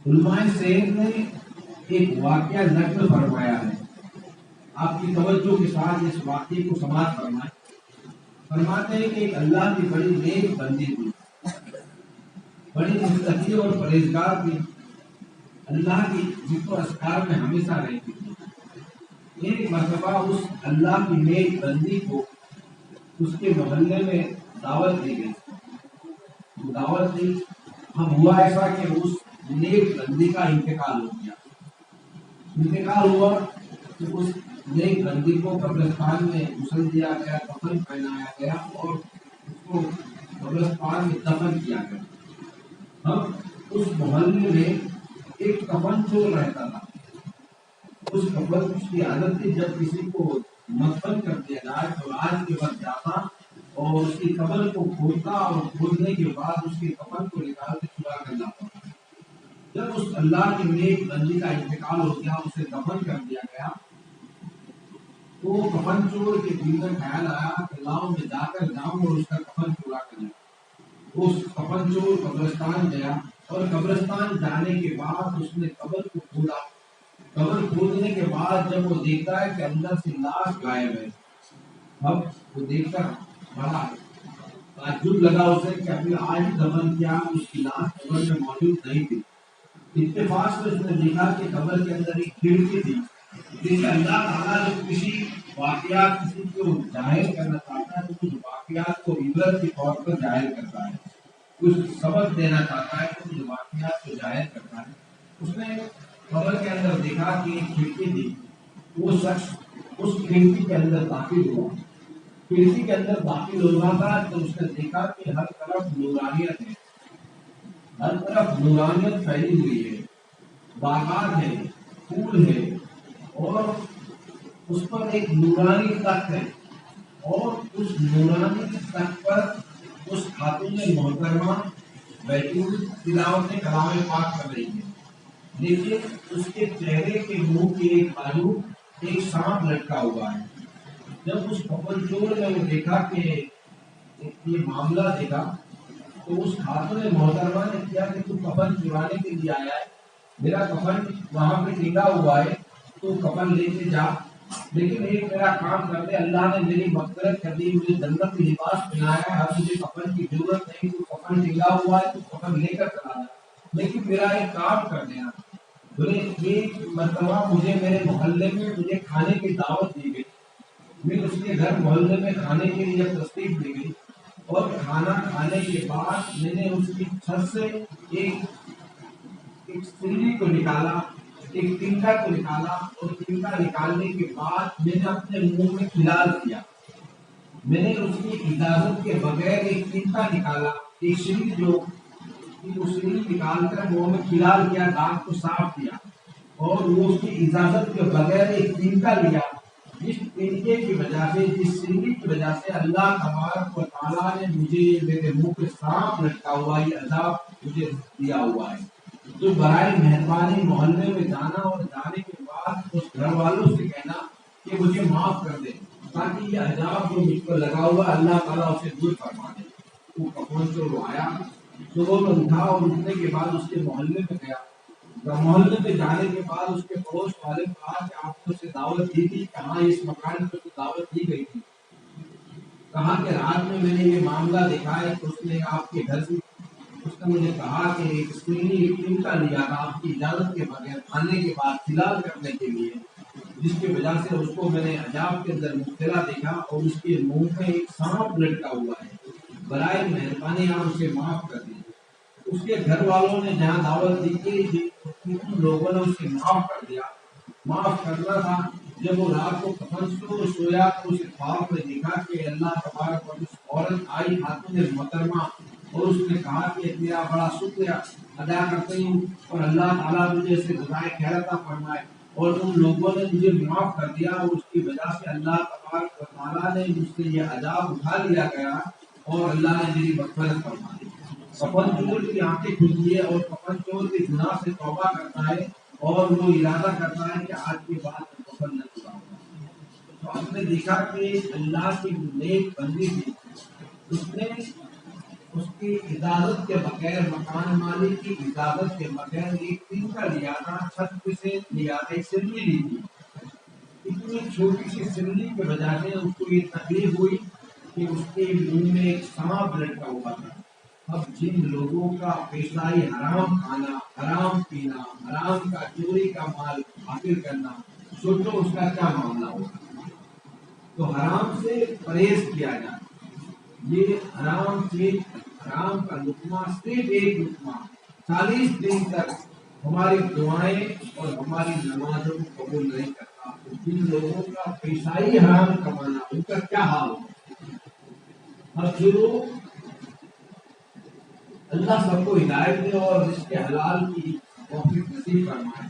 علماء سیر نے ایک واقعہ نقل فرمایا ہے، آپ کی توجہ کے ساتھ اس واقعے کو سماعت فرمائیں۔ فرماتے ہیں کہ ایک اللہ کی بڑی نیک بندی تھی، بڑی متقی اور پرہیزگار تھی، اللہ کی ذکر و اذکار میں ہمیشہ رہتی تھی۔ ایک مرتبہ اس اللہ کی نیک بندی کو اس کے محلے میں دعوت دی گئی۔ دعوت دی، اب ہوا ایسا کہ اس نیک بندی کا انتقال ہو گیا۔ انتقال ہوا تو اس نیک بندی کو قبرستان میں غسل دیا گیا، کفن پہنایا گیا اور اس کو قبرستان میں دفن کیا گیا۔ اب اس محلے میں ایک کفن چور رہتا تھا۔ اس کی عادت تھی جب کسی کو مدفن کر دیا جائے تو رات کے وقت جاتا اور اس کی قبر کو کھودتا اور کھودنے کے بعد اس کے کفن کو نکال کے چرا کر لاتا۔ جب اس اللہ کی نیک بندی کا انتقال ہو گیا، اسے دفن کر دیا گیا، تو کفن چور کے دل میں خیال آیا کہ لاؤ میں جا کر جاؤں اور اس کا کفن چورا کر لوں۔ اس کفن چور قبرستان گیا اور قبرستان جانے کے بعد اس نے قبر کو کھودا۔ قبر کھودنے کے بعد جب وہ دیکھتا ہے کہ اندر سے لاش غائب ہے، اب وہ دیکھ کر بڑا تعجب لگا اسے کہ ابھی آج دفن کیا اس کی لاش قبر میں موجود نہیں تھی۔ اتفاق سے اس نے دیکھا کہ قبر کے اندر ایک کھڑکی تھی، جس سے اللہ تعالیٰ جب کسی واقعات کسی کو ظاہر کرنا چاہتا ہے تو کچھ واقعات کو عبرت کے طور پر ظاہر کرتا ہے، کچھ سبق دینا چاہتا ہے تو کچھ واقعات کو ظاہر کرتا ہے۔ اس نے قبر کے اندر دیکھا کہ ایک کھڑکی تھی، وہ شخص اس کھڑکی کے اندر داخل ہوا۔ کھڑکی کے اندر داخل ہوا تھا تو اس نے دیکھا کہ ہر طرف نورانیت ہے، ہر طرف نورانیت پھیلی ہوئی ہے، باغات ہے، پھول ہے اور اس پر ایک نورانی تخت ہے، اور اس نورانی تخت پر اس خاتون محترمہ بیٹھی ہوئی تلاوت کلام پاک کر رہی ہے، لیکن اس کے چہرے کے منہ کی ایک بازو ایک سانپ لٹکا ہوا ہے۔ جب اس کفن چور نے وہ دیکھا کہ یہ معاملہ دیکھا تو اس خاتون محترمہ نے کیا کہ تو کفن چرانے کے لیے آیا ہے، میرا کفن وہاں پہ ٹنگا ہوا ہے، تو کفن لے کے جا، لیکن ایک میرا کام کر دے، اللہ نے میری مغفرت کر دی، مجھے جنت کی لباس پہنایا ہے، اب مجھے کفن کی ضرورت نہیں، تو کفن ٹنگا ہوا ہے تو کفن لے کر چلا جا، لیکن میرا ایک کام کر دینا۔ بولے ایک مرتبہ مجھے میرے محلے میں مجھے کھانے کی دعوت دی گئی، میں اس کے گھر محلے میں کھانے کے لیے تشریف دی گئی، اور کھانا کھانے کے بعد میں نے اس کی چھت سے ایک سیڑھی کو نکالا، ایک تنکا کو نکالا، اور تنکا نکالنے کے بعد میں نے اپنے منہ میں کھلال کیا، میں نے اس کی اجازت کے بغیر ایک تنکا نکالا، ایک سیڑھی جو سیڑھی نکال کر منہ میں کھلال کیا، دانت کو صاف کیا، اور وہ اس کی اجازت کے بغیر ایک تنکا لیا، جس طریقے کی وجہ سے، جس سیڑھی کی وجہ سے اللہ تبارک و تعالیٰ نے مجھے میرے منہ پہ سانپ لٹکا ہوا یہ عذاب مجھے دیا ہوا ہے۔ جو برائے مہربانی محلے میں جانا اور جانے کے بعد اس گھر والوں سے کہنا کہ مجھے معاف کر دے، تاکہ یہ عذاب جو مجھ پر لگا ہوا اللہ تعالیٰ اسے دور فرما دے۔ وہ کفن چور آیا، صبح میں اٹھا اور اٹھنے کے بعد اس کے محلے میں گیا۔ محلے میں جانے کے بعد اس کے پڑوس والے نے کہا کہ آپ کو اسے دعوت دی تھی، کہاں اس مکان پہ دعوت دی گئی تھی؟ کہا کہ رات میں نے یہ معاملہ دیکھا ہے کہ اس نے آپ کے گھر سے اس نے مجھے کہا کہ ایک سیڑھی تنکا لیا تھا آپ کی اجازت کے بغیر کھانے کے بعد کھلال کرنے کے لیے، جس کی وجہ سے اس کو میں نے عذاب کے اندر مبتلا دیکھا اور اس کے منہ میں ایک سانپ لٹکا ہوا ہے، برائے مہربانی آپ اسے معاف کر دیجیے۔ اس کے گھر والوں نے جہاں دعوت دی تھی ان لوگوں نے اسے معاف کر دیا۔ معاف کرنا تھا، جب وہ رات کو کفن سے سویا تو اسے خواب میں دیکھا کہ اللہ تبارک و عورت آئی خاتون محترمہ، اور اس نے کہا کہ تیرا بڑا شکریہ ادا کرتی ہوں اور اللہ تعالیٰ مجھے سے جزائے خیر عطا فرمائے، اور ان لوگوں نے مجھے معاف کر دیا، اور اس کی وجہ سے اللہ تبارک و تعالیٰ نے مجھ سے یہ عذاب اٹھا لیا گیا اور اللہ نے میری مغفرت فرما دی۔ کفن چور کی آنکھیں کھلتی ہے اور کفن چور کے گناہ سے توبہ کرتا ہے اور وہ ارادہ کرتا ہے کہ آج کے بعد میں کفن نہ چراؤں۔ تو ہم نے دیکھا کہ اللہ کی نیک بندی تھی، اس نے اس کی اجازت کے بغیر، مکان مالک کی اجازت کے بغیر ایک دن کا لیا تھا، چھت پہ سے لیا تھا، ایک سرنی لی تھی. اتنی چھوٹی سی سرنی کی وجہ سے اس کو یہ تکلیف ہوئی کہ اس کے منہ میں ایک سانپ لٹکا ہوا تھا. اب جن لوگوں کا پیشہ ہی حرام کھانا، حرام پینا، حرام کا چوری کا مال حاصل کرنا، سوچو اس کا کیا معاملہ ہوگا. تو حرام سے پرہیز کیا جائے. یہ حرام سے، حرام کا لقمہ صرف ایک لقمہ 40 دن تک ہماری دعائیں اور ہماری نمازوں کو قبول نہیں کرتا. تو جن لوگوں کا پیشہ ہی حرام کمانا، ان کا کیا حال ہوگا. اب جو اللہ سب کو ہدایت دے اور رزق حلال کی توفیق نصیب فرمائے.